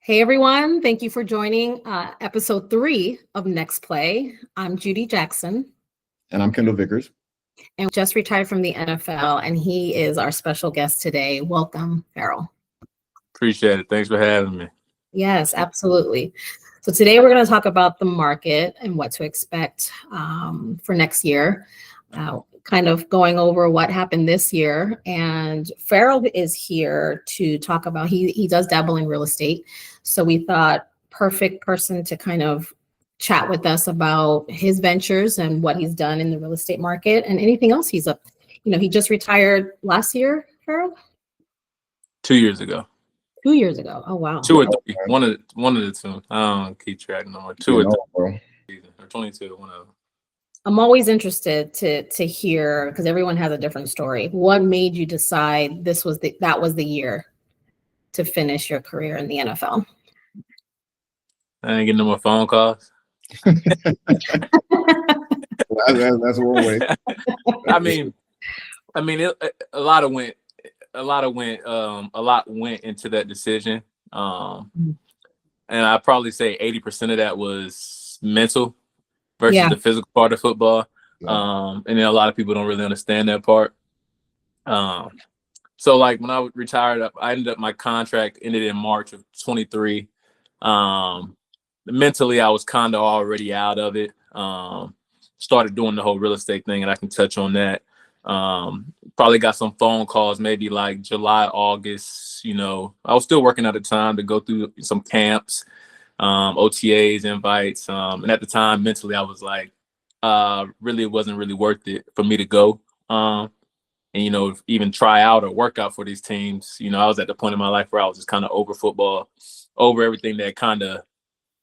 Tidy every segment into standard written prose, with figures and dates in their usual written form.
Hey everyone, thank you for joining episode 3 of Next Play. I'm Judy Jackson. And I'm Kendall Vickers. And just retired from the NFL, and he is our special guest today. Welcome, Pharoh. Appreciate it. Thanks for having me. Yes, absolutely. So today we're going to talk about the market and what to expect for next year. Kind of going over what happened this year. And Pharoh is here to talk about, he does dabble in real estate. So we thought perfect person to kind of chat with us about his ventures and what he's done in the real estate market and anything else he's up. He just retired last year, Pharoh? 2 years ago. 2 years ago. Oh, wow. 2 or 3. One of the two. I don't keep track no more. 2 or 3. Or 22, one of them. I'm always interested to hear, because everyone has a different story. What made you decide that was the year to finish your career in the NFL? I didn't get no more phone calls. That's one way. I mean, a lot went into that decision. And I'd probably say 80% of that was mental versus the physical part of football. And then a lot of people don't really understand that part. So like when I retired, my contract ended in March of 23. Mentally, I was kind of already out of it. Started doing the whole real estate thing, and I can touch on that. Probably got some phone calls, maybe like July, August. I was still working at the time to go through some camps, OTAs, invites. And at the time, mentally, I was like, really, it wasn't really worth it for me to go. And, even try out or work out for these teams. I was at the point in my life where I was just kind of over football, over everything that kind of,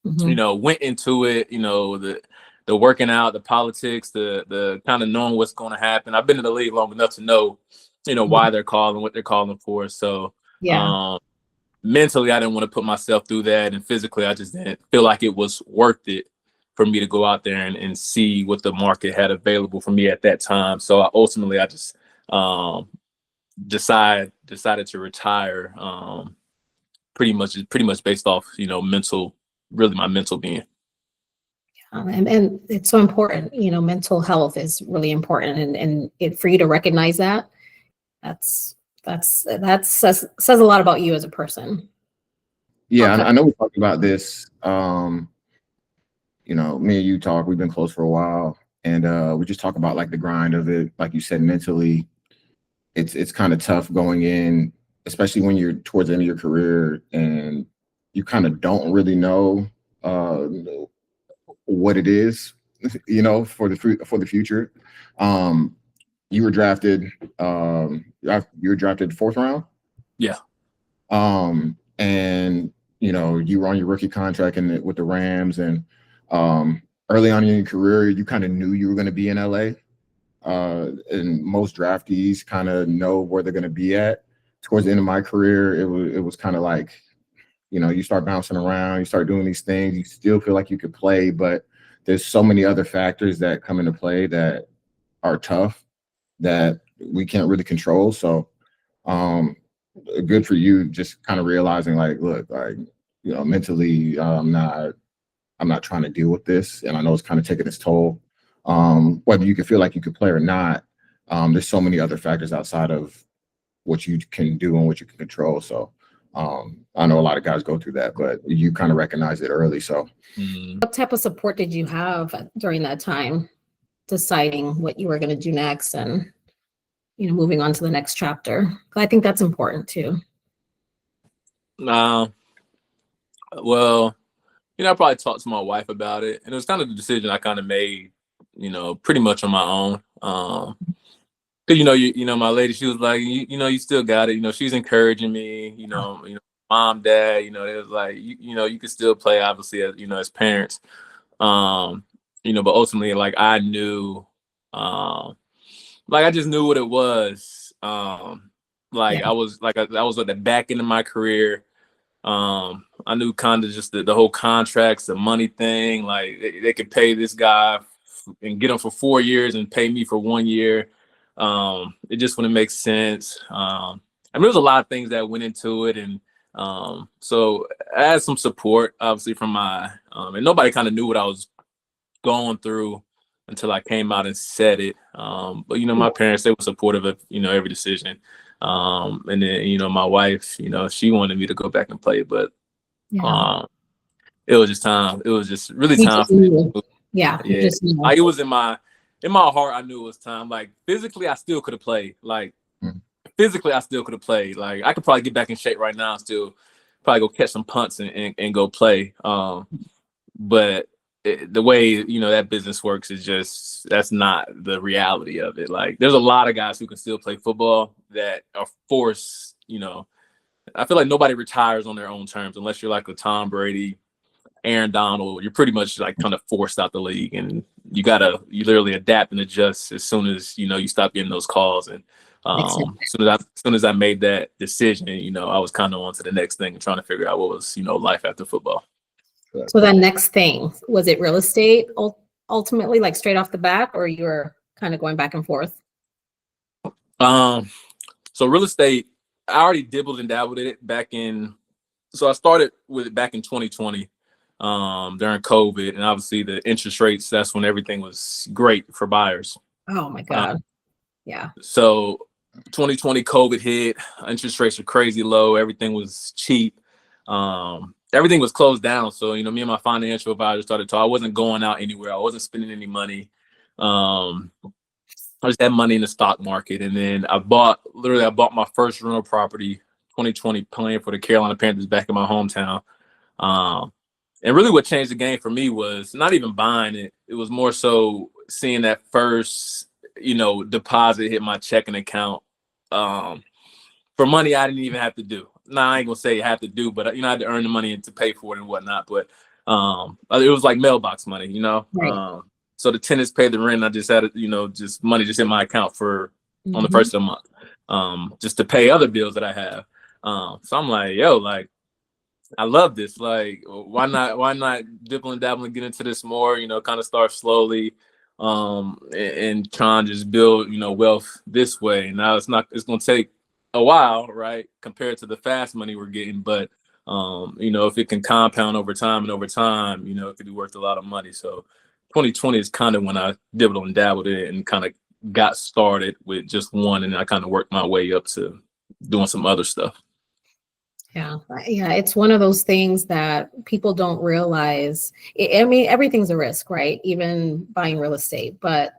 went into it, the working out, the politics, the kind of knowing what's going to happen. I've been in the league long enough to know, why they're calling, what they're calling for. So mentally, I didn't want to put myself through that. And physically, I just didn't feel like it was worth it for me to go out there and see what the market had available for me at that time. So I just decided to retire pretty much based off, my mental being. And it's so important, mental health is really important. And for you to recognize that says a lot about you as a person. Yeah, okay. I know we talked about this. Me and you talk, we've been close for a while, and we just talk about like the grind of it. Like you said, mentally, it's kind of tough going in, especially when you're towards the end of your career and you kind of don't really know what it is, for the future. You were drafted. You were drafted 4th round. Yeah. And you were on your rookie contract with the Rams, and early on in your career, you kind of knew you were going to be in LA. And most draftees kind of know where they're going to be at. Towards the end of my career, it was kind of like, you start bouncing around, you start doing these things, you still feel like you could play, but there's so many other factors that come into play that are tough that we can't really control. So good for you just kind of realizing like, look, like, mentally, I'm not trying to deal with this. And I know it's kind of taking its toll. Whether you can feel like you could play or not, there's so many other factors outside of what you can do and what you can control. So I know a lot of guys go through that, but you kind of recognize it early. So what type of support did you have during that time, deciding what you were going to do next and, moving on to the next chapter? I think that's important too. Well, I probably talked to my wife about it, and it was kind of the decision I kind of made, pretty much on my own. Cause my lady, she was like, you still got it. She's encouraging me, mom, dad, it was like, you can still play, obviously, as parents. But ultimately, like I knew, I just knew what it was. I was at the back end of my career. I knew kind of just the whole contracts, the money thing, like they could pay this guy and get him for 4 years and pay me for 1 year. It just wouldn't make sense. There was a lot of things that went into it, and So I had some support, obviously, from my and nobody kind of knew what I was going through until I came out and said it. But my parents, they were supportive of every decision. And then my wife, she wanted me to go back and play, but Yeah. it was just time. It was just really You time just for me. knew. Yeah. You Yeah, just knew. like it was in my heart. I knew it was time. Like physically, I still could have played. Like physically, I still could have played. Like I could probably get back in shape right now and still probably go catch some punts and go play. But the way that business works is just that's not the reality of it. Like there's a lot of guys who can still play football that are forced. I feel like nobody retires on their own terms unless you're like a Tom Brady, Aaron Donald. You're pretty much like kind of forced out the league, and you literally adapt and adjust as soon as you stop getting those calls. And as soon as I made that decision, I was kind of on to the next thing and trying to figure out what was life after football. So that next thing, was it real estate ultimately, like straight off the bat, or you were kind of going back and forth? So real estate, I already dibbled and dabbled in it back in. So I started with it back in 2020 during COVID, and obviously the interest rates. That's when everything was great for buyers. Oh my God. Yeah. So 2020 COVID hit, interest rates were crazy low, everything was cheap, everything was closed down. So me and my financial advisor started talking. I wasn't going out anywhere, I wasn't spending any money. I just had money in the stock market, and then I bought my first rental property 2020 playing for the Carolina Panthers back in my hometown. And really what changed the game for me was not even buying it, it was more so seeing that first deposit hit my checking account for money I didn't even have to do. Now I ain't gonna say I have to do, but I had to earn the money to pay for it and whatnot. But it was like mailbox money, Right. So the tenants paid the rent. I just had just money just in my account on the first of the month, just to pay other bills that I have. So I'm like, yo, like I love this. Like, why not dibble and dabble and get into this more? Kind of start slowly. And trying to just build, wealth this way. Now it's going to take a while, right? Compared to the fast money we're getting. But, if it can compound over time, it could be worth a lot of money. So 2020 is kind of when I dibbled and dabbled in it and kind of got started with just one. And I kind of worked my way up to doing some other stuff. Yeah. It's one of those things that people don't realize. I mean, everything's a risk, right? Even buying real estate, but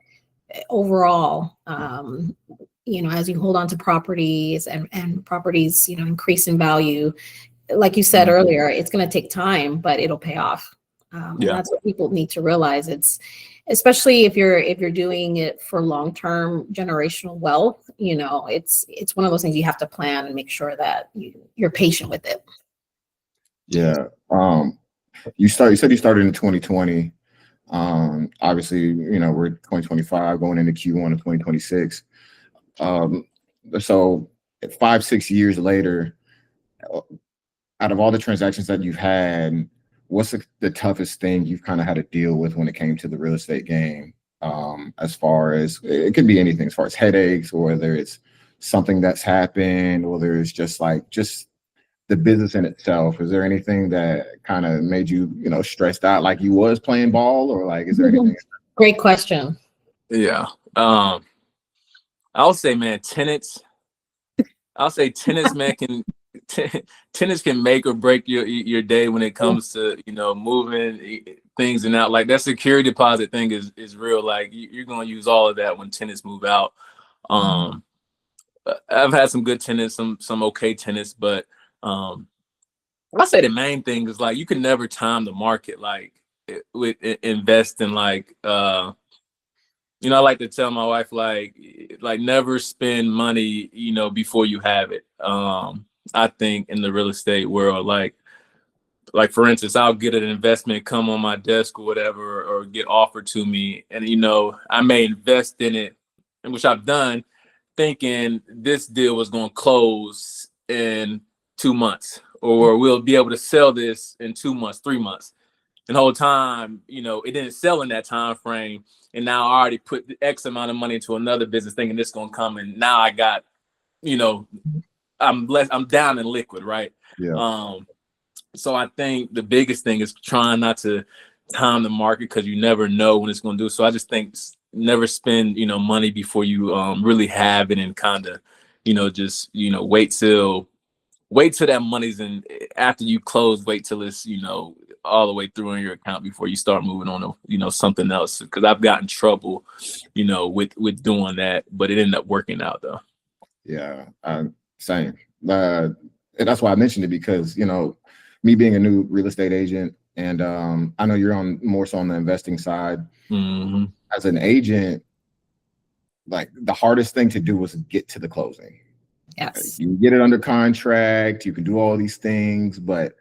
overall, as you hold on to properties and properties, increase in value, like you said earlier, it's going to take time, but it'll pay off. And that's what people need to realize. It's especially if you're doing it for long-term generational wealth, it's one of those things you have to plan and make sure that you're patient with it. Yeah. You said you started in 2020. Obviously, we're 2025 going into Q1 of 2026. So 5-6 years later, out of all the transactions that you've had, what's the toughest thing you've kind of had to deal with when it came to the real estate game? As far as it could be anything, as far as headaches, or whether it's something that's happened, or whether it's just the business in itself. Is there anything that kind of made you, stressed out, like you was playing ball, or like, is there anything? Great question. Yeah. I'll say, man, tenants, man, tenants can make or break your day when it comes to moving things and out. Like that security deposit thing is real. Like you're gonna use all of that when tenants move out. I've had some good tenants, some okay tenants, but I say the main thing is like you can never time the market with investing. I like to tell my wife like never spend money before you have it. I think in the real estate world, like for instance, I'll get an investment come on my desk or whatever, or get offered to me, and I may invest in it, which I've done, thinking this deal was going to close in 2 months, or we'll be able to sell this in 2 months, 3 months. And the whole time, it didn't sell in that time frame. And now I already put the X amount of money into another business thinking this is going to come. And now I got, I'm down in liquid, right? Yeah. So I think the biggest thing is trying not to time the market, because you never know when it's going to do. So I just think never spend, money before you really have it, and kind of, just, wait till that money's in. After you close, wait till it's, all the way through in your account before you start moving on to, something else. Because I've gotten trouble, with doing that, but it ended up working out though. Yeah, same. And that's why I mentioned it, because me being a new real estate agent, and I know you're on more so on the investing side. Mm-hmm. As an agent, like the hardest thing to do was get to the closing. Yes. You can get it under contract, you can do all these things, but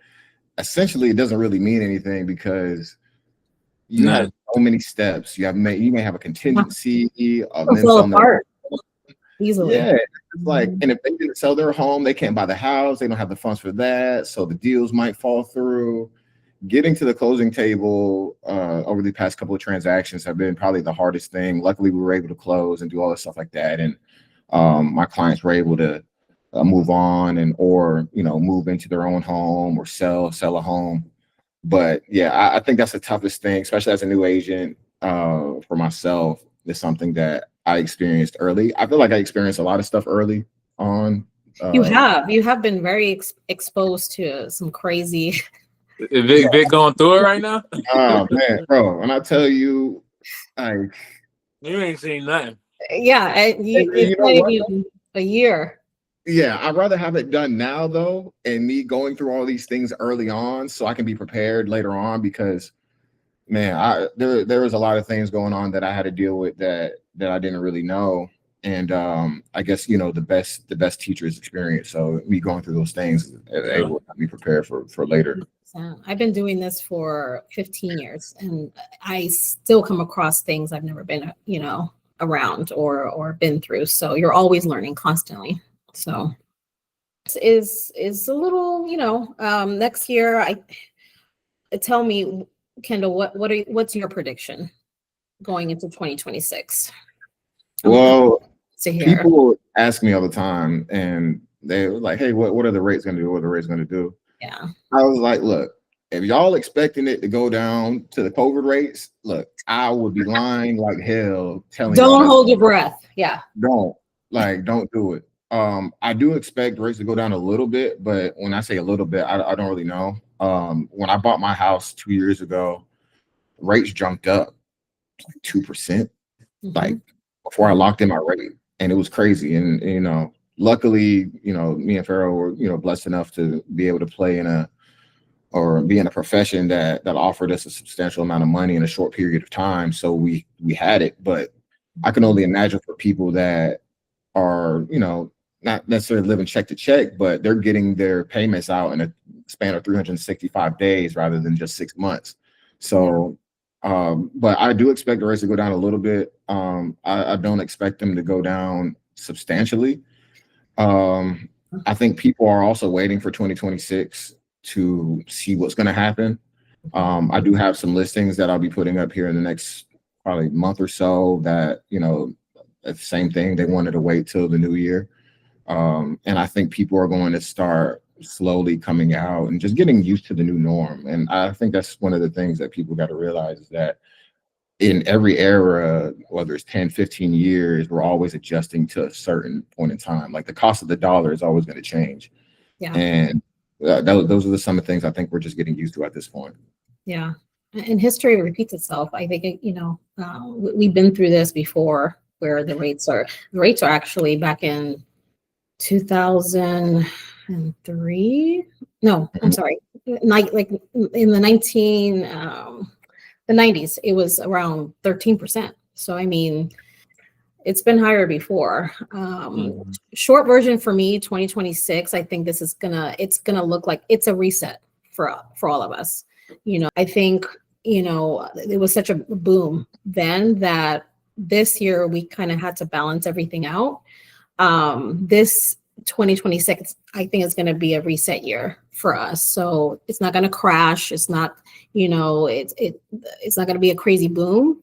essentially it doesn't really mean anything, because you have so many steps. You may have a contingency of them fall selling apart easily. Yeah, it's like, and if they didn't sell their home, they can't buy the house. They don't have the funds for that, so the deals might fall through. Getting to the closing table over the past couple of transactions have been probably the hardest thing. Luckily, we were able to close and do all this stuff like that, and my clients were able to move on or move into their own home or sell a home. But yeah, I think that's the toughest thing, especially as a new agent. For myself, is something that I experienced early. I feel like I experienced a lot of stuff early on. You have been very exposed to some crazy. Is Vic going through it right now? Oh man, bro! And I tell you, like, you ain't seen nothing. Yeah, it's not even a year. Yeah, I'd rather have it done now though, and me going through all these things early on, so I can be prepared later on. Because, man, there was a lot of things going on that I had to deal with that I didn't really know. And I guess the best teacher is experience. So me going through those things able to be prepared for later. I've been doing this for 15 years, and I still come across things I've never been, around or been through. So you're always learning constantly. So is a little, next year. Tell me, Kendall, what's your prediction going into 2026? Well, people ask me all the time, and they're like, "Hey, what are the rates going to do? What are the rates going to do?" Yeah. I was like, "Look, if y'all expecting it to go down to the COVID rates, look, I would be lying like hell telling you. Don't hold your breath. Yeah. Don't do it. I do expect rates to go down a little bit, but when I say a little bit, I don't really know. When I bought my house 2 years ago, rates jumped up like 2%, like before I locked in my rate, and it was crazy. And luckily, me and Pharoh were blessed enough to be able to play be in a profession that offered us a substantial amount of money in a short period of time. So we had it, but I can only imagine for people that are, not necessarily living check to check, but they're getting their payments out in a span of 365 days rather than just 6 months. So, but I do expect the rates to go down a little bit. I don't expect them to go down substantially. I think people are also waiting for 2026 to see what's going to happen. I do have some listings that I'll be putting up here in the next probably month or so that, it's the same thing. They wanted to wait till the new year. And I think people are going to start slowly coming out and just getting used to the new norm. And I think that's one of the things that people got to realize, is that in every era, whether it's 10, 15 years, we're always adjusting to a certain point in time. Like the cost of the dollar is always going to change. Yeah. And those are some of the things I think we're just getting used to at this point. Yeah. And history repeats itself. I think, we've been through this before, where the rates are actually back in 2003. No, I'm sorry. Like in the 90s, it was around 13%. So, I mean, it's been higher before. Short version for me, 2026, I think it's gonna look like it's a reset for all of us. I think, it was such a boom then that this year we kind of had to balance everything out. This 2026, I think, is going to be a reset year for us. So it's not going to crash. It's not, it's not going to be a crazy boom.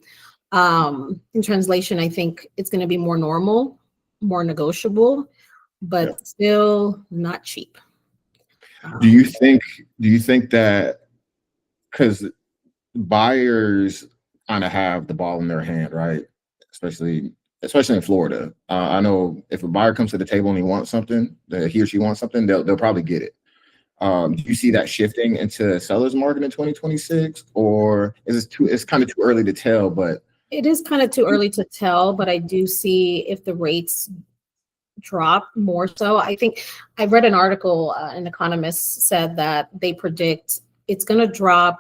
In translation, I think it's going to be more normal, more negotiable, but still not cheap. Do you think that because buyers kind of have the ball in their hand, right? Especially in Florida. I know if a buyer comes to the table and he wants something, that he or she wants something, they'll probably get it. Do you see that shifting into seller's market in 2026, or it's kind of too early to tell? But it is kind of too early to tell, but I do see if the rates drop more so. I think I read an article, an economist said that they predict it's going to drop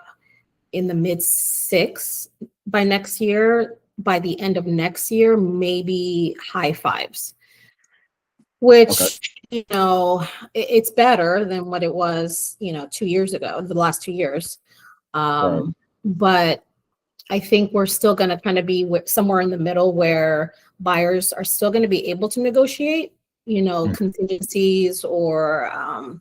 in the mid 6 by next year. By the end of next year, maybe high 5s, which, okay, it's better than what it was, 2 years ago, the last 2 years. right. But I think we're still going to kind of be somewhere in the middle where buyers are still going to be able to negotiate, contingencies or,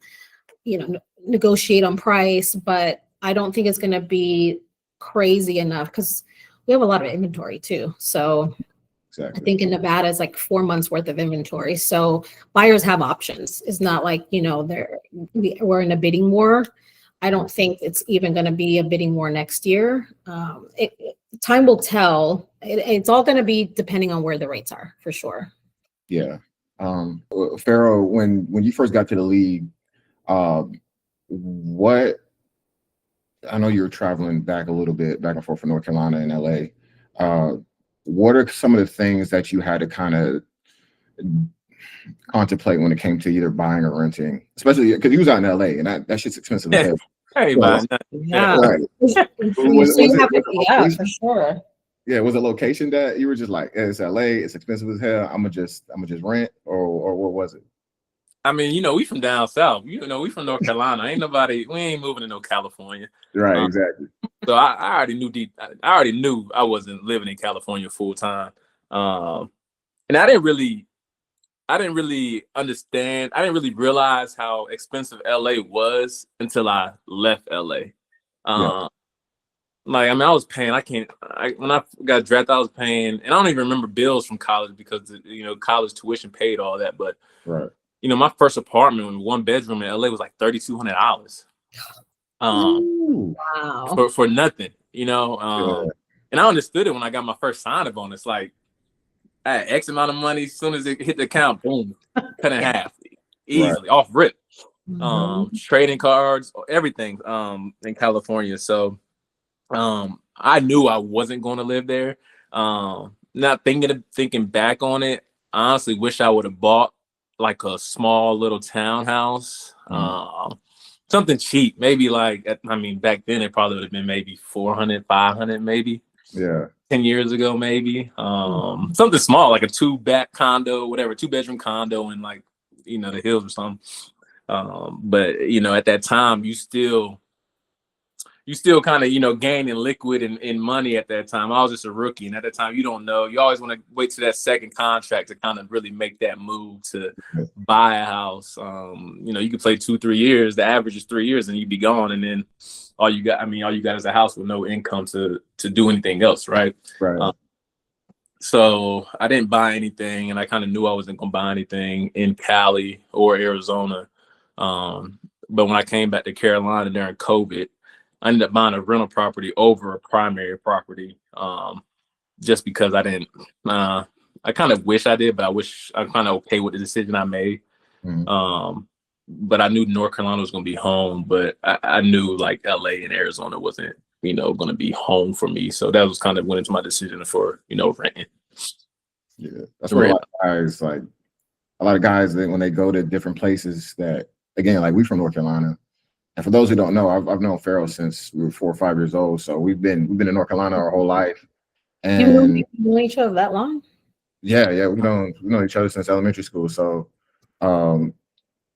negotiate on price. But I don't think it's going to be crazy enough because we have a lot of inventory too. So Exactly. I think in Nevada is like 4 months worth of inventory. So buyers have options. It's not like, we're in a bidding war. I don't think it's even going to be a bidding war next year. Time will tell. It's all going to be depending on where the rates are, for sure. Yeah. Pharoh, when you first got to the league, what, I know you were traveling back a little bit, back and forth from North Carolina and LA. What are some of the things that you had to kind of contemplate when it came to either buying or renting, especially because you was out in LA and that shit's expensive as hell. Hey, So, Yeah. right. For sure. Yeah, was a location that you were just like, it's LA, it's expensive as hell, I'm gonna just rent, or what was it? I mean, we from down south. We from North Carolina. We ain't moving to no California. Right, exactly. So I already knew I wasn't living in California full time. And I didn't really understand. I didn't really realize how expensive LA was until I left LA. Yeah. I was paying. When I got drafted, I was paying, and I don't even remember bills from college because college tuition paid all that. But right. My first apartment, 1 bedroom in LA, was like $3,200. Wow. For nothing, Yeah. And I understood it when I got my first sign-up bonus. Like, I had X amount of money. As soon as it hit the account, boom, cut in half, easily, off rip. Trading cards, everything, in California. So, I knew I wasn't going to live there. Not thinking back on it, I honestly wish I would have bought like a small little townhouse. Something cheap, maybe back then it probably would have been maybe 400, 500, maybe. Yeah. 10 years ago, maybe. Something small, like a 2-bedroom condo in the hills or something. But at that time, you still kind of, gaining liquid and money at that time. I was just a rookie. And at that time, you don't know. You always want to wait to that second contract to kind of really make that move to buy a house. You could play 2-3 years. The average is 3 years and you'd be gone. And then all you got is a house with no income to do anything else. Right. Right. So I didn't buy anything, and I kind of knew I wasn't going to buy anything in Cali or Arizona. But when I came back to Carolina during COVID, I ended up buying a rental property over a primary property, just because I didn't. I kind of wish I did, but I'm kind of okay with the decision I made. But I knew North Carolina was going to be home, but I knew like LA and Arizona wasn't, going to be home for me. So that was kind of went into my decision for, renting. Yeah, that's what a lot of guys that when they go to different places that, again, like we from North Carolina. And for those who don't know, I've known Pharoh since we were 4 or 5 years old. So we've been in North Carolina our whole life. And you know each other that long? Yeah, we know each other since elementary school. So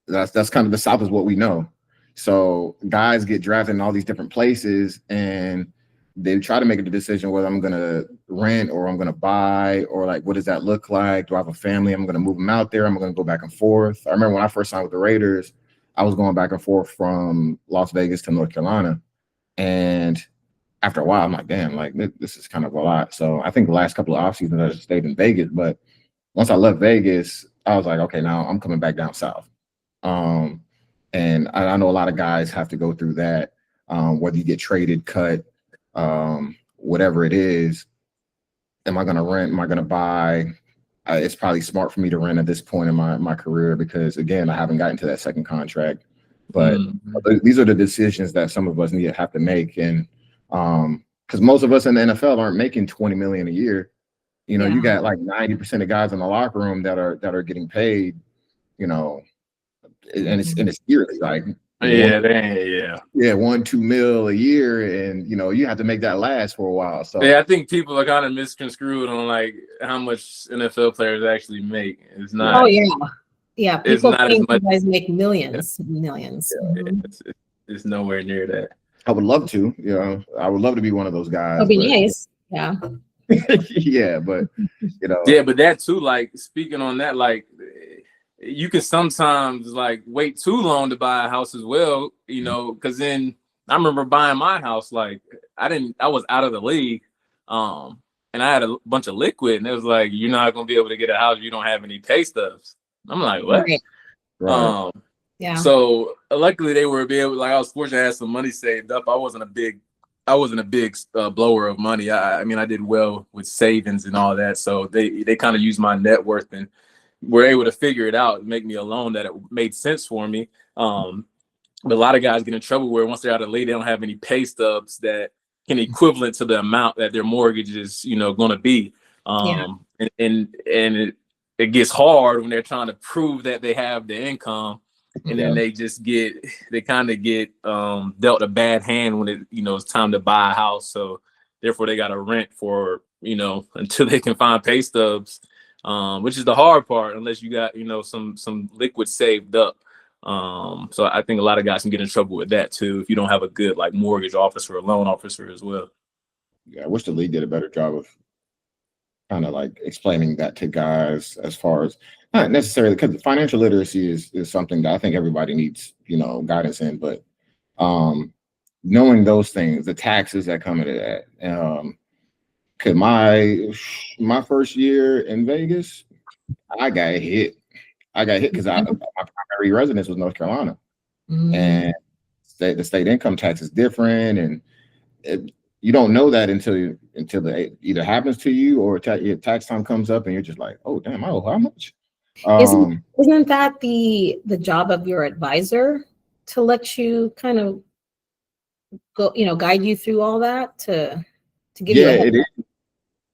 that's kind of the South is what we know. So guys get drafted in all these different places and they try to make the decision whether I'm gonna rent or I'm gonna buy, or like what does that look like? Do I have a family? I'm gonna move them out there. I'm gonna go back and forth. I remember when I first signed with the Raiders, I was going back and forth from Las Vegas to North Carolina. And after a while, I'm like, damn, like this is kind of a lot. So I think the last couple of off seasons I just stayed in Vegas. But once I left Vegas, I was like, okay, now I'm coming back down south. And I know a lot of guys have to go through that, whether you get traded, cut, whatever it is. Am I going to rent? Am I going to buy? It's probably smart for me to rent at this point in my career because, again, I haven't gotten to that second contract. But these are the decisions that some of us need to have to make. And because most of us in the NFL aren't making $20 million a year. You know, you got like 90% of guys in the locker room that are getting paid, you know, and it's yearly, like Yeah, 1-2 mil a year, and you know you have to make that last for a while. So yeah, I think people are kind of misconstrued on like how much NFL players actually make. It's not. Oh yeah. It's People not as think you much. guys make millions. Mhm. It's nowhere near that. I would love to, you know, I would love to be one of those guys. That'd be nice. Yeah. Yeah, but you know. Yeah, but that too, like speaking on that, like you can sometimes like wait too long to buy a house as well, you know, because then I remember buying my house, like I was out of the league, and I had a bunch of liquid, and it was like, you're not gonna be able to get a house if you don't have any pay stubs. I'm like, what? Right. Yeah. So luckily they were able, like I was fortunate to have some money saved up. I wasn't a big blower of money. I mean, I did well with savings and all that. So they kind of used my net worth and were able to figure it out and make me a loan that it made sense for me. But a lot of guys get in trouble where once they're out of the league, they don't have any pay stubs that can equivalent to the amount that their mortgage is, you know, going to be. And it gets hard when they're trying to prove that they have the income. And then they kind of get dealt a bad hand when it's time to buy a house. So therefore they got to rent for, until they can find pay stubs, which is the hard part, unless you got, some liquid saved up. So I think a lot of guys can get in trouble with that too, if you don't have a good like mortgage officer or loan officer as well. Yeah, I wish the league did a better job of kind of like explaining that to guys, as far as not necessarily, because financial literacy is something that I think everybody needs, guidance in, but knowing those things, the taxes that come into that. Cause my first year in Vegas, I got hit because my primary residence was North Carolina, and the state income tax is different, and you don't know that until it either happens to you or your tax time comes up, and you're just like, oh damn, I owe how much? Isn't that the job of your advisor to let you kind of go, guide you through all that to give you a head up?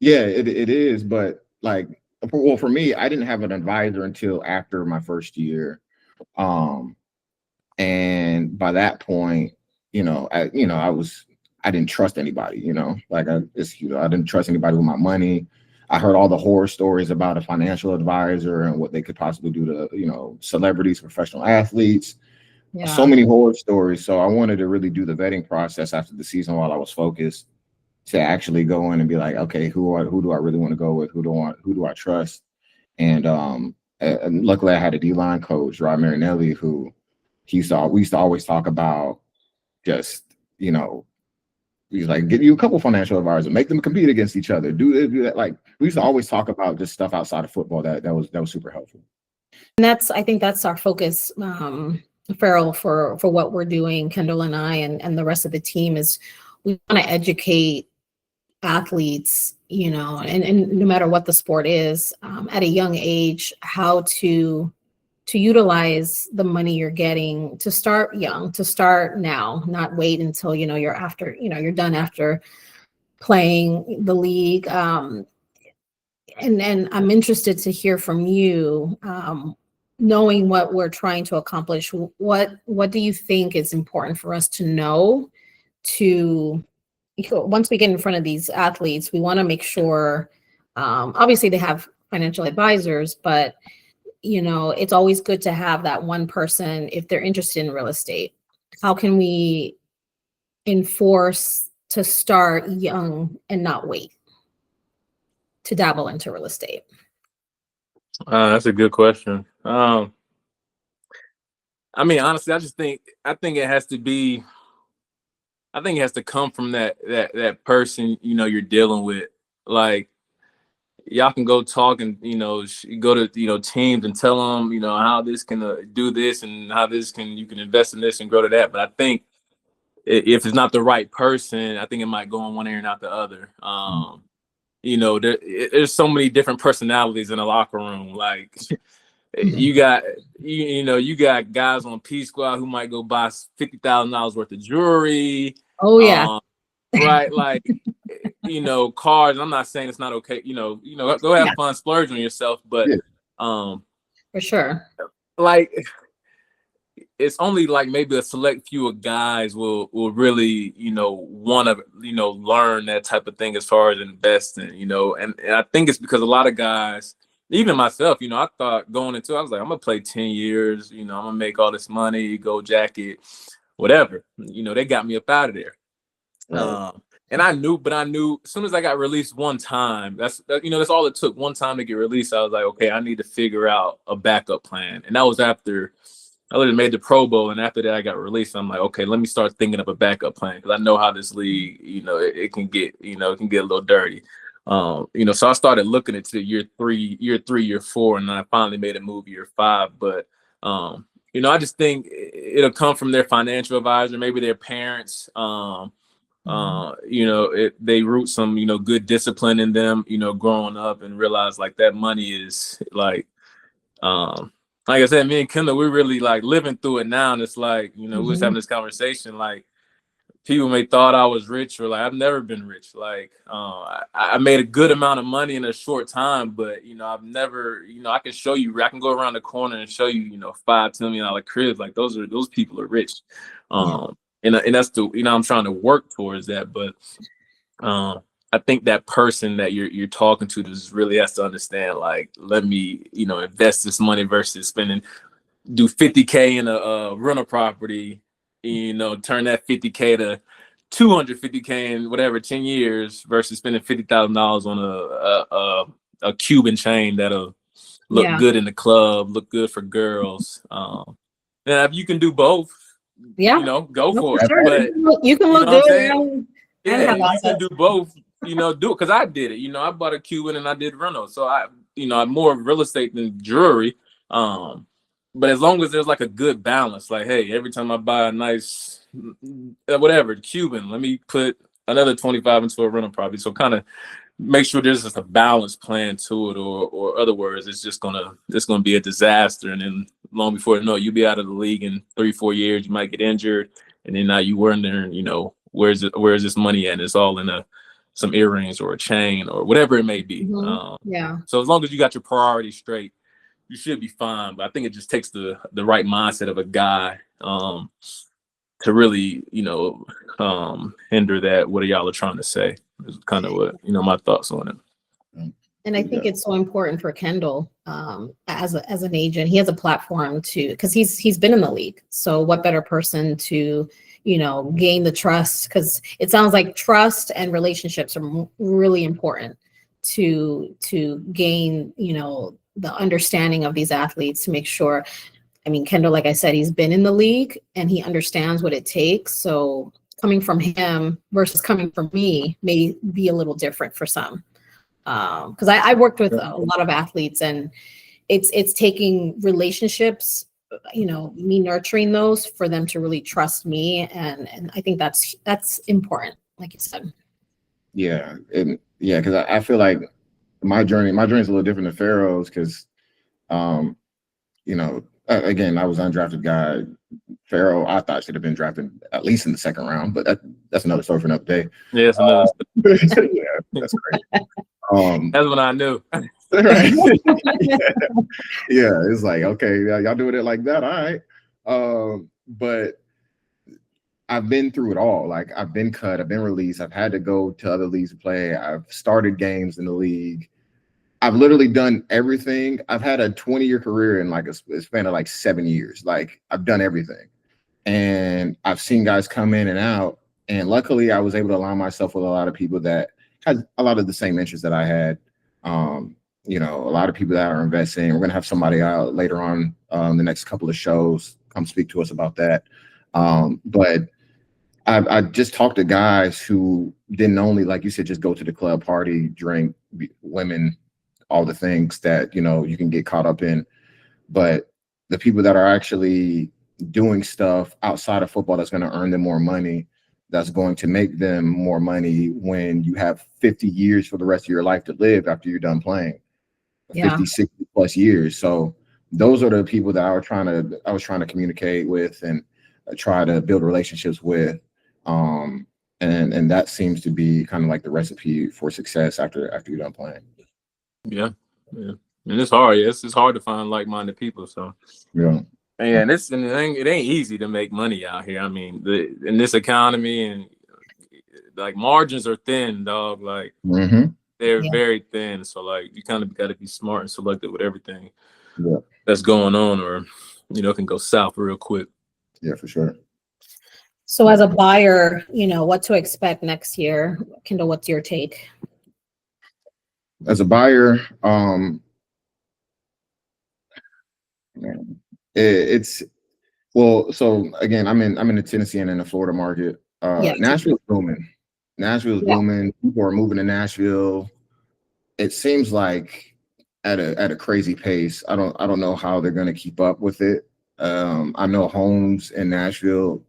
Yeah, it is, but like, well, for me, I didn't have an advisor until after my first year, and by that point, I didn't trust anybody, like I didn't trust anybody with my money. I heard all the horror stories about a financial advisor and what they could possibly do to, celebrities, professional athletes. Yeah. So many horror stories. So I wanted to really do the vetting process after the season while I was focused, to actually go in and be like, okay, who do I really want to go with? Who do I trust? And luckily I had a D-line coach, Rod Marinelli, who we used to always talk about just, he's like, get you a couple financial advisors, make them compete against each other. Do that. Like, we used to always talk about just stuff outside of football that was super helpful. And I think that's our focus, Pharoh, for what we're doing, Kendall and I and the rest of the team, is we want to educate athletes, and no matter what the sport is, at a young age, how to utilize the money you're getting, to start young, to start now, not wait until, you're done after playing the league. And I'm interested to hear from you, knowing what we're trying to accomplish. What do you think is important for us to know once we get in front of these athletes? We want to make sure, obviously they have financial advisors, but it's always good to have that one person if they're interested in real estate. How can we enforce to start young and not wait to dabble into real estate? That's a good question. I mean, honestly, I think it has to come from that person, you're dealing with. Like, y'all can go talk and, go to, teams and tell them, how this can do this and how you can invest in this and grow to that. But I think if it's not the right person, I think it might go in one ear and out the other. There's so many different personalities in a locker room. Like you got guys on P Squad who might go buy $50,000 worth of jewelry. Oh yeah. Right. Like, cars. I'm not saying it's not okay. Go have fun, splurge on yourself. But for sure. Like, it's only like maybe a select few of guys will really, want to, learn that type of thing as far as investing, and I think it's because a lot of guys, even myself, I thought going into, I was like, I'm going to play 10 years, I'm going to make all this money, gold jacket, whatever, they got me up out of there. Right. And I knew as soon as I got released one time, that's all it took, one time to get released. I was like, okay, I need to figure out a backup plan. And that was after I literally made the Pro Bowl, and after that I got released. I'm like, okay, let me start thinking of a backup plan, because I know how this league, it can get, it can get a little dirty. So I started looking into year 3, year 4, and then I finally made a move year 5. But I just think it'll come from their financial advisor, maybe their parents. They root some, good discipline in them, growing up, and realize like that money is like I said, me and Kendall, we're really like living through it now. And it's like, we was having this conversation, like people may thought I was rich, or like, I've never been rich. Like, I made a good amount of money in a short time, but, I've never, I can show you, I can go around the corner and show you, $5-10 million cribs. Like those people are rich. And that's the, I'm trying to work towards that. But, I think that person that you're talking to just really has to understand, like, let me, invest this money versus do 50K in a rental property, turn that 50K to 250K in whatever 10 years versus spending $50,000 on a Cuban chain that'll look good in the club, look good for girls. And if you can do both, go for it. Sure. But you can look good. Yeah, you can do both. Do it, because I did it. I bought a Cuban and I did rental. So I'm more of real estate than jewelry. But as long as there's like a good balance, like, hey, every time I buy a nice whatever Cuban, let me put another 25 into a rental property. So kind of make sure there's just a balanced plan to it, or other words, it's gonna be a disaster. And then long before you know it, you'll be out of the league in 3-4 years. You might get injured, and then now you wondering, where's this money at? And it's all in some earrings or a chain or whatever it may be. So as long as you got your priorities straight, you should be fine. But I think it just takes the right mindset of a guy to really, hinder that. What y'all are trying to say is kind of what, my thoughts on it. And I think it's so important for Kendall as an agent. He has a platform because he's been in the league. So what better person to gain the trust, because it sounds like trust and relationships are really important to gain, the understanding of these athletes, to make sure. I mean, Kendall, like I said, he's been in the league and he understands what it takes. So coming from him versus coming from me may be a little different for some. Because I worked with a lot of athletes, and it's taking relationships, me nurturing those for them to really trust me, and I think that's important, like you said. Yeah, because I feel like my journey is a little different than Pharoh's, because again, I was an undrafted guy. Pharoh, I thought should have been drafted at least in the second round, but that's another story for another day. Yeah, that's another story. Yeah, that's great. That's what I knew. Right. Yeah, it's like, okay, y'all doing it like that, all right. But I've been through it all. Like, I've been cut, I've been released, I've had to go to other leagues to play, I've started games in the league. I've literally done everything. I've had a 20-year career in like a span of like 7 years. Like, I've done everything. And I've seen guys come in and out. And luckily, I was able to align myself with a lot of people that had a lot of the same interests that I had. A lot of people that are investing. We're going to have somebody out later on the next couple of shows come speak to us about that. But I just talked to guys who didn't only, like you said, just go to the club, party, drink, women, all the things that, you know, you can get caught up in. But the people that are actually doing stuff outside of football that's going to earn them more money, that's going to make them more money when you have 50 years for the rest of your life to live after you're done playing, Yeah. 50, 60 plus years. So those are the people that I was trying to communicate with and try to build relationships with. And that seems to be kind of like the recipe for success after you're done playing. Yeah. And it's hard. It's hard to find like-minded people. So Yeah. and it ain't easy to make money out here. I mean, in this economy, and like margins are thin, dog. Like they're very thin. So like you kind of got to be smart and selective with everything that's going on, or you know, it can go south real quick. Yeah, for sure. So as a buyer, you know, what to expect next year? Kendall, what's your take? As a buyer, it's well, so again, I'm in the Tennessee and in the Florida market. Nashville's booming. Booming. People are moving to Nashville. It seems like at a crazy pace. I don't know how they're going to keep up with it. I know homes in Nashville,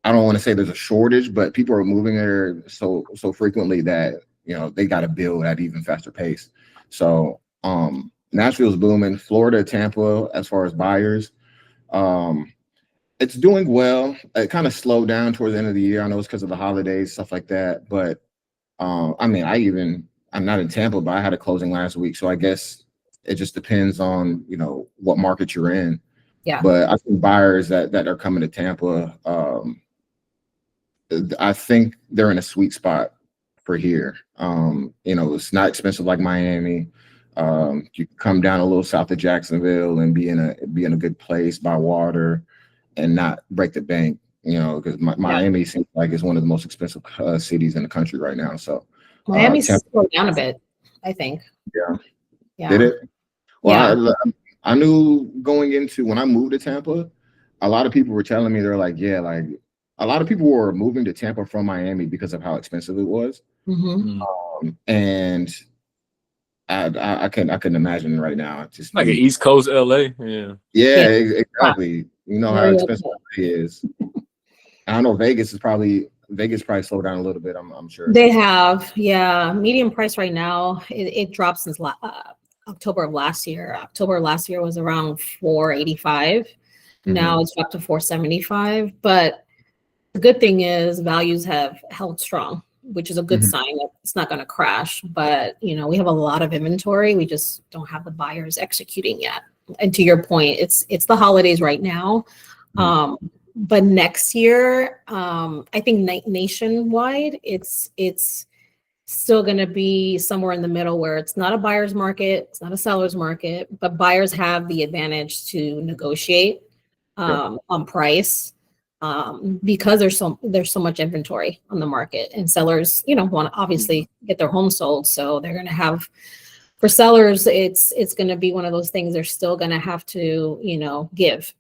I don't want to say there's a shortage, but people are moving there so frequently that, you know, they got to build at even faster pace. So Nashville's booming. Florida, Tampa, as far as buyers, it's doing well. It kind of slowed down towards the end of the year. I know it's because of the holidays, stuff like that. But I mean, I'm not in Tampa, but I had a closing last week. So I guess it just depends on, you know, what market you're in. Yeah. But I think buyers that are coming to Tampa, I think they're in a sweet spot for here. You know, it's not expensive like Miami. You can come down a little south of Jacksonville and be in a good place by water and not break the bank, you know, because Miami seems like it's one of the most expensive cities in the country right now. So Miami's slowed down a bit, I think. Yeah. Did it? Well, Yeah. I knew going into when I moved to Tampa, a lot of people were telling me, they're like, yeah, like a lot of people were moving to Tampa from Miami because of how expensive it was. And I couldn't imagine right now. Just like an East Coast LA. Yeah, exactly. You know how expensive it is. I know Vegas probably slowed down a little bit. I'm sure they have. Yeah, median price right now it dropped since October of last year. October of last year was around 485. Now it's dropped to 475. But the good thing is values have held strong, which is a good sign that it's not going to crash. But you know, we have a lot of inventory. We just don't have the buyers executing yet. And to your point, it's the holidays right now. But next year, I think nationwide, it's still going to be somewhere in the middle where it's not a buyer's market, it's not a seller's market, but buyers have the advantage to negotiate on price because there's so much inventory on the market, and sellers, you know, want to obviously get their home sold, so they're going to have. For sellers, it's going to be one of those things. They're still going to have to, you know, give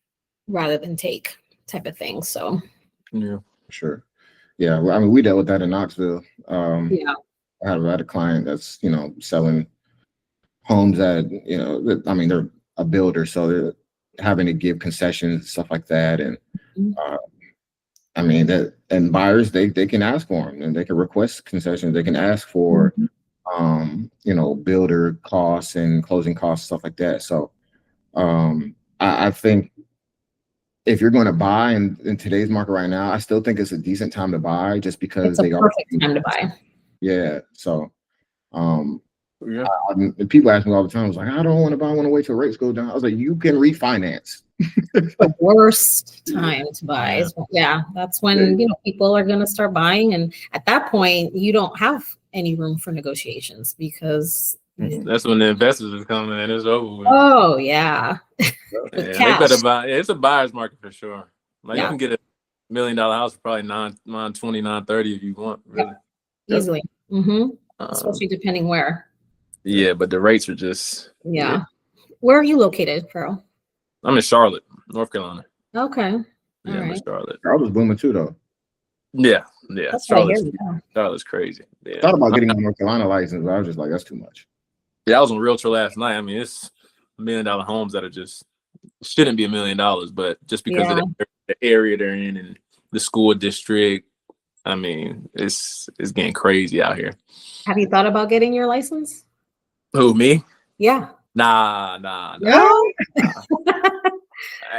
rather than take type of thing. So yeah, sure. Yeah, well, I mean, we dealt with that in Knoxville. I had a client that's, you know, selling homes that, you know, I mean, they're a builder, so they're having to give concessions, stuff like that. And I mean, that, and buyers, they can ask for them, and they can request concessions. They can ask for you know, builder costs and closing costs, stuff like that. So I think if you're going to buy in today's market right now, I still think it's a decent time to buy, just because it's a perfect time to buy. Yeah. So people ask me all the time, I was like, I don't want to buy, I want to wait till rates go down. I was like, you can refinance. The worst time to buy. Yeah, that's when, you know, people are going to start buying, and at that point you don't have any room for negotiations because that's when the investors are coming and it's over with. Oh yeah. They better buy. It's a buyer's market for sure. Like you can get $1 million house for probably $920, $930 if you want, really. Easily. Especially depending where. Yeah, but the rates are just Where are you located, Pharoh? I'm in Charlotte, North Carolina. Okay. I'm in Charlotte. Charlotte's booming too, though. Yeah. Charlotte's crazy. I thought about getting my North Carolina license, but I was just like, that's too much. Yeah, I was on Realtor last night. I mean, it's $1 million homes that are just shouldn't be $1 million, but just because of the area they're in and the school district, I mean, it's getting crazy out here. Have you thought about getting your license? Who, me? Yeah. Nah. No?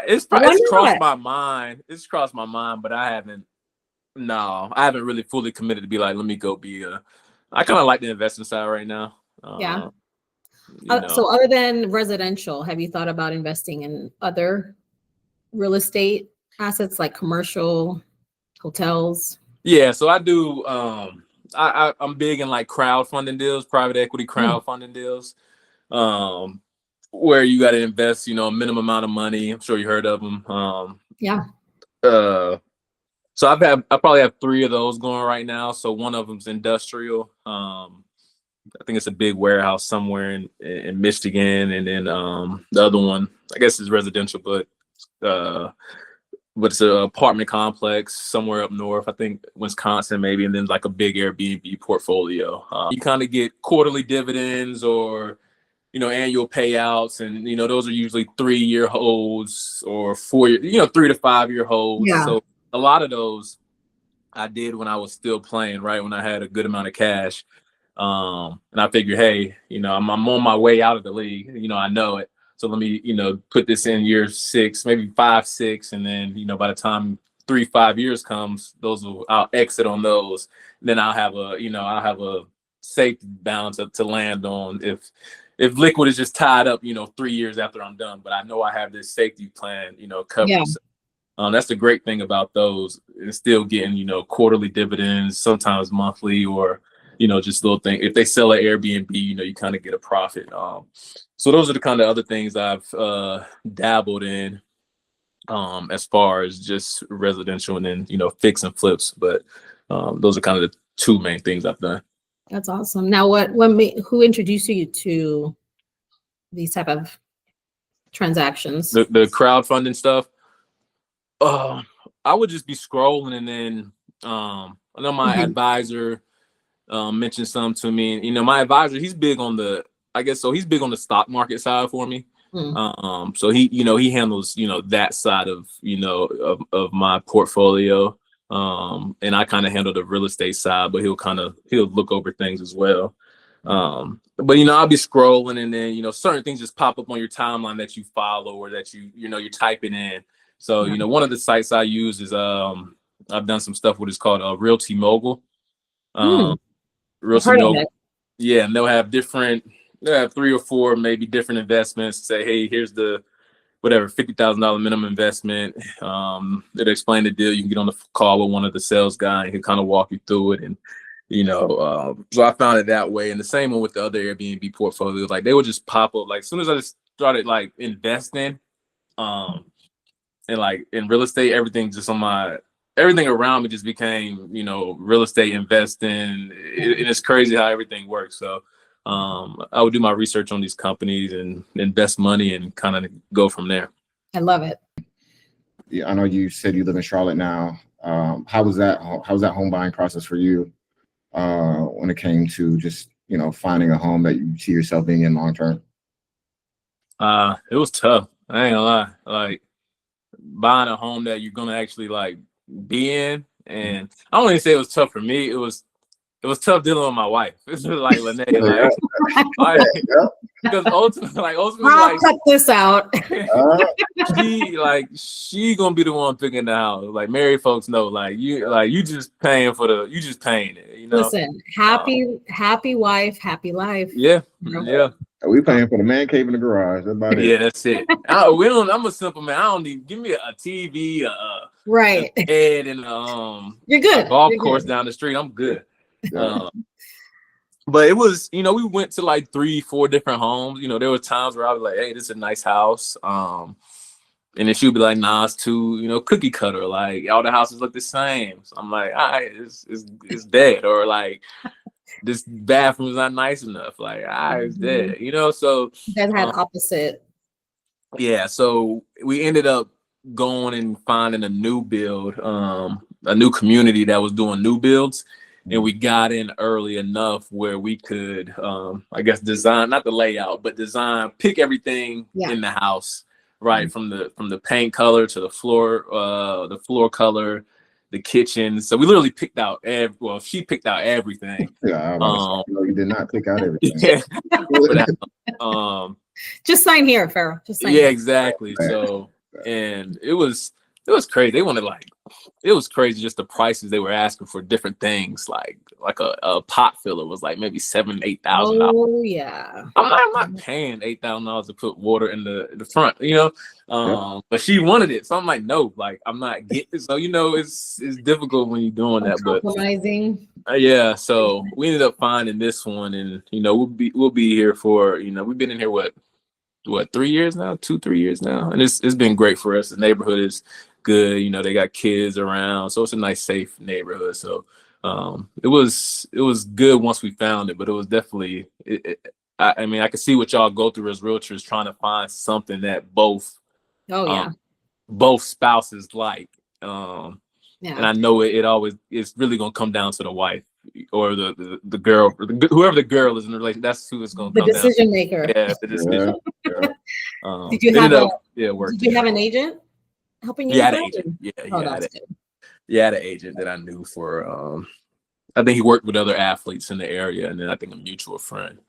It's crossed my mind. It's crossed my mind, but I haven't really fully committed to be like, let me go be I kind of like the investing side right now. Yeah. You know. So other than residential, have you thought about investing in other real estate assets like commercial, hotels? Yeah, so I do. I'm big in like crowdfunding deals, private equity crowdfunding deals, where you got to invest, a minimum amount of money. I'm sure you heard of them. Yeah. So I probably have 3 of those going right now. So one of them's industrial. I think it's a big warehouse somewhere in Michigan, and then the other one, I guess, is residential, but it's an apartment complex somewhere up north, I think Wisconsin maybe, and then like a big Airbnb portfolio. You kind of get quarterly dividends or annual payouts, and those are usually 3-year holds or 4-year, 3 to 5-year holds. Yeah. So a lot of those I did when I was still playing, right, when I had a good amount of cash. And I figured, hey, I'm on my way out of the league. I know it. So let me, put this in year 6, maybe 5, 6. And then, by the time 3, 5 years comes, I'll exit on those. Then I'll have a safety balance to land on if liquid is just tied up, 3 years after I'm done. But I know I have this safety plan, covered. Yeah. That's the great thing about those. It's still getting, quarterly dividends, sometimes monthly, or just little thing. If they sell an Airbnb, you kind of get a profit. So those are the kind of other things I've dabbled in, as far as just residential and then fix and flips. But those are kind of the 2 main things I've done. That's awesome. Now, who introduced you to these type of transactions? The crowdfunding stuff. I would just be scrolling, and then I know my advisor mentioned some to me. My advisor, he's big on the stock market side for me. So he handles that side of of my portfolio, and I kind of handle the real estate side, but he'll look over things as well. But I'll be scrolling, and then certain things just pop up on your timeline that you follow or that you're typing in. So one of the sites I use is I've done some stuff with, it's called Realty Mogul. Realty Mogul. Yeah, and they'll have 3 or 4 maybe different investments. Say, hey, here's the whatever $50,000 minimum investment. They'll explain the deal. You can get on the call with one of the sales guy, and he'll kind of walk you through it. And so I found it that way. And the same one with the other Airbnb portfolios. Like, they would just pop up. Like, as soon as I just started like investing, and like in real estate, everything around me just became, real estate investing. And it's crazy how everything works. So I would do my research on these companies and invest money and kind of go from there. I love it. Yeah, I know you said you live in Charlotte now. How was that home buying process for you when it came to just, finding a home that you see yourself being in long term? It was tough. I ain't gonna lie. Like, buying a home that you're gonna actually like be in, and I don't even say it was tough for me. It was tough dealing with my wife. It's like Lene, because ultimately, I'll cut this out. she gonna be the one picking the house. Like, married folks know, you just paying it. Listen, happy wife, happy life. Yeah, yeah. We paying for the man cave in the garage. That's about it. Yeah, that's it. I'm a simple man. I don't need. Give me a TV, right, a bed, and you're good. A golf course down the street. I'm good. But it was, we went to like 3, 4 different homes. There were times where I was like, hey, this is a nice house. And then she'd be like, nah, it's too, cookie cutter. Like, all the houses look the same. So I'm like, all right, it's dead. Or like, this bathroom's not nice enough. Like, it's dead. So you guys had opposite. Yeah. So we ended up going and finding a new build, a new community that was doing new builds. and we got in early enough where we could, I guess, design, not the layout, but pick everything in the house, right? From the paint color to the floor color, the kitchen. So we literally picked out she picked out everything. Yeah, no, you did not pick out everything. Yeah. Just sign here, Pharoh. Just sign yeah, here. exactly. So, and it was crazy. They wanted it was crazy just the prices they were asking for different things. Like a pot filler was like maybe $7,000-8,000. Oh yeah. I'm not paying $8,000 to put water in the front, you know. But she wanted it, so I'm like, no, like I'm not getting it. So it's difficult when you're doing that. But Compromising. yeah, so we ended up finding this one, and we'll be here for we've been in here what 3 years now, 2-3 years now, and it's been great for us. The neighborhood is good, they got kids around, so it's a nice, safe neighborhood. So it was good once we found it, but it was definitely I mean, I can see what y'all go through as realtors, trying to find something that both spouses like. And I know it's really gonna come down to the wife or the girl, whoever the girl is in the relationship. That's who it's gonna come down to. The decision maker. Yeah, the decision. Did you have an agent helping you? Yeah, I had an agent. Yeah, I had an agent that I knew for. I think he worked with other athletes in the area, and then I think a mutual friend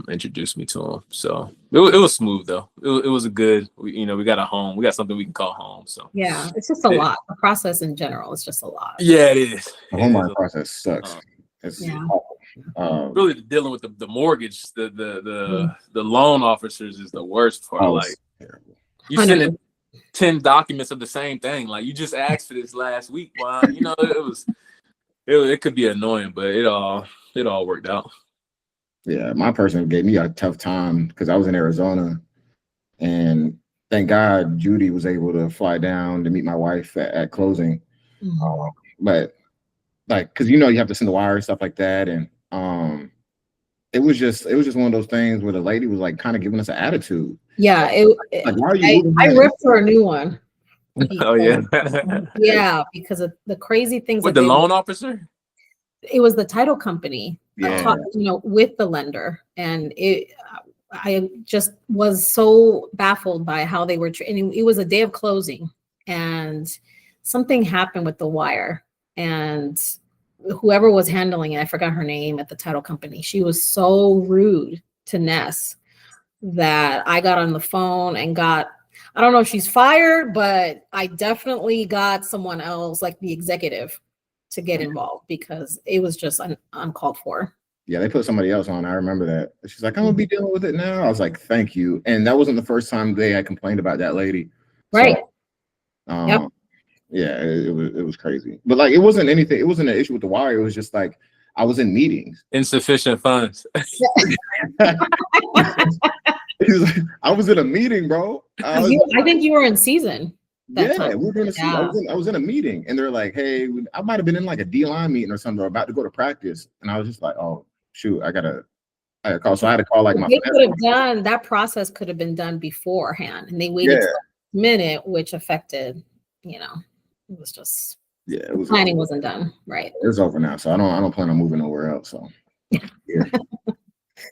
introduced me to him. So it was smooth though. It was a good. We got a home. We got something we can call home. So yeah, it's just a lot. The process in general is just a lot. Yeah, it is. The home buying process sucks. It's awful. Really dealing with the mortgage, the loan officers is the worst part. Like you send 10 documents of the same thing. Like you just asked for this last week. Wow, it could be annoying, but it all worked out. Yeah, my person gave me a tough time because I was in Arizona, and thank God Judy was able to fly down to meet my wife at closing. But because you have to send the wire and stuff like that, and it was just one of those things where the lady was like kind of giving us an attitude. Yeah, I ripped her a new one. Oh yeah, yeah, because of the crazy things with the loan officer. It was the title company, yeah. With the lender, and I just was so baffled by how they were. And it was a day of closing, and something happened with the wire, and whoever was handling it, I forgot her name at the title company. She was so rude to Ness that I got on the phone and I don't know if she's fired, but I definitely got someone else, like the executive, to get involved because it was just uncalled for. Yeah, they put somebody else on. I remember that. She's like, I'm gonna be dealing with it now. I was like, thank you. And that wasn't the first time they had complained about that lady. Right. So, yeah, it was crazy. But it wasn't anything. It wasn't an issue with the wire. It was just like I was in meetings. Insufficient funds. I was in a meeting, bro. I think you were in season. We were doing I was in a meeting, and they're like, "Hey, I might have been in like a D-line meeting or something, or about to go to practice." And I was just like, "Oh shoot, I gotta call." So I had to call my. They could have done that process. Could have been done beforehand, and they waited till the minute, which affected. It was just. Yeah, it was. Planning wasn't done right. It's over now, so I don't plan on moving nowhere else. So. Yeah.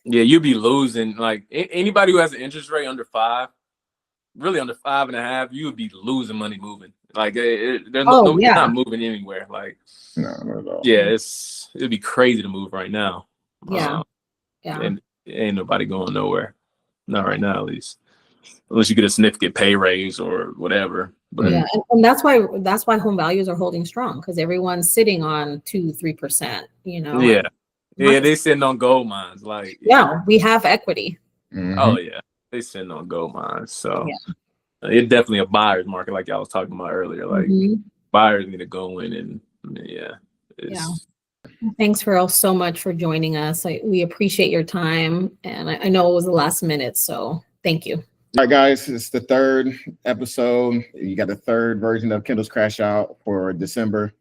Yeah, you'd be losing. Like anybody who has an interest rate under 5. Really under 5.5, you would be losing money moving. Like they're not moving anywhere. Like no, not at all. Yeah, it'd be crazy to move right now. Yeah. And ain't nobody going nowhere. Not right now, at least. Unless you get a significant pay raise or whatever. But yeah, and that's why home values are holding strong, because everyone's sitting on 2-3%. Yeah. Yeah, they sitting on gold mines. We have equity. Mm-hmm. Oh yeah. They sitting on gold mines, so it's definitely a buyer's market, like I was talking about earlier. Like buyers need to go in, and Thanks, Pharoh, so much for joining us. We appreciate your time, and I know it was the last minute, so thank you. All right, guys, it's the 3rd episode. You got the 3rd version of Kendall's Crash Out for December.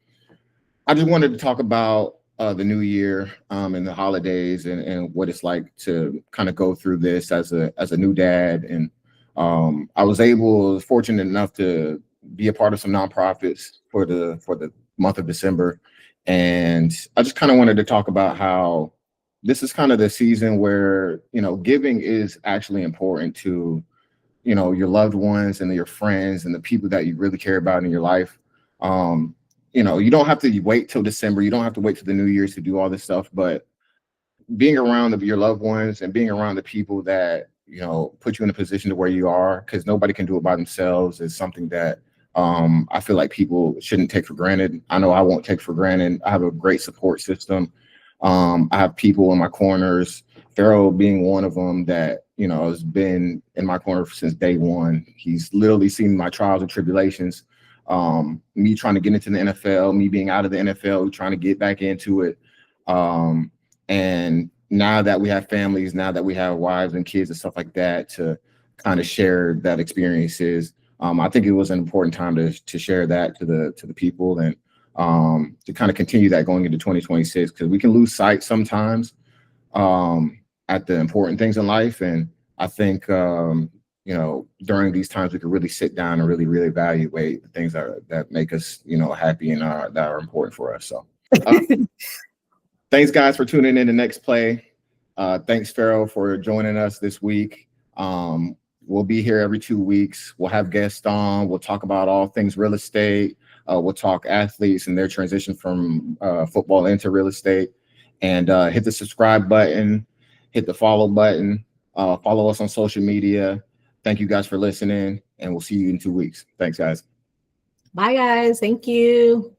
I just wanted to talk about the new year and the holidays and what it's like to kind of go through this as a new dad. And I was fortunate enough to be a part of some nonprofits for the month of December. And I just kind of wanted to talk about how this is kind of the season where, you know, giving is actually important to, you know, your loved ones and your friends and the people that you really care about in your life. You know, you don't have to wait till December. You don't have to wait till the New Year's to do all this stuff, but being around your loved ones and being around the people that, you know, put you in a position to where you are, because nobody can do it by themselves, is something that I feel like people shouldn't take for granted. I know I won't take for granted. I have a great support system. I have people in my corners, Pharoh being one of them, that, you know, has been in my corner since day one. He's literally seen my trials and tribulations. Me trying to get into the NFL, me being out of the NFL, trying to get back into it. And now that we have families, now that we have wives and kids and stuff like that, to kind of share that experiences, I think it was an important time to share that to the people, and to kind of continue that going into 2026, because we can lose sight sometimes at the important things in life. And I think you know, during these times, we can really sit down and really evaluate the things that make us, you know, happy and that are important for us. So thanks, guys, for tuning in to Next Play. Thanks, Pharoh, for joining us this week. We'll be here every 2 weeks. We'll have guests on. We'll talk about all things real estate. We'll talk athletes and their transition from football into real estate. And hit the subscribe button, hit the follow button, follow us on social media. Thank you guys for listening, and we'll see you in 2 weeks. Thanks, guys. Bye, guys. Thank you.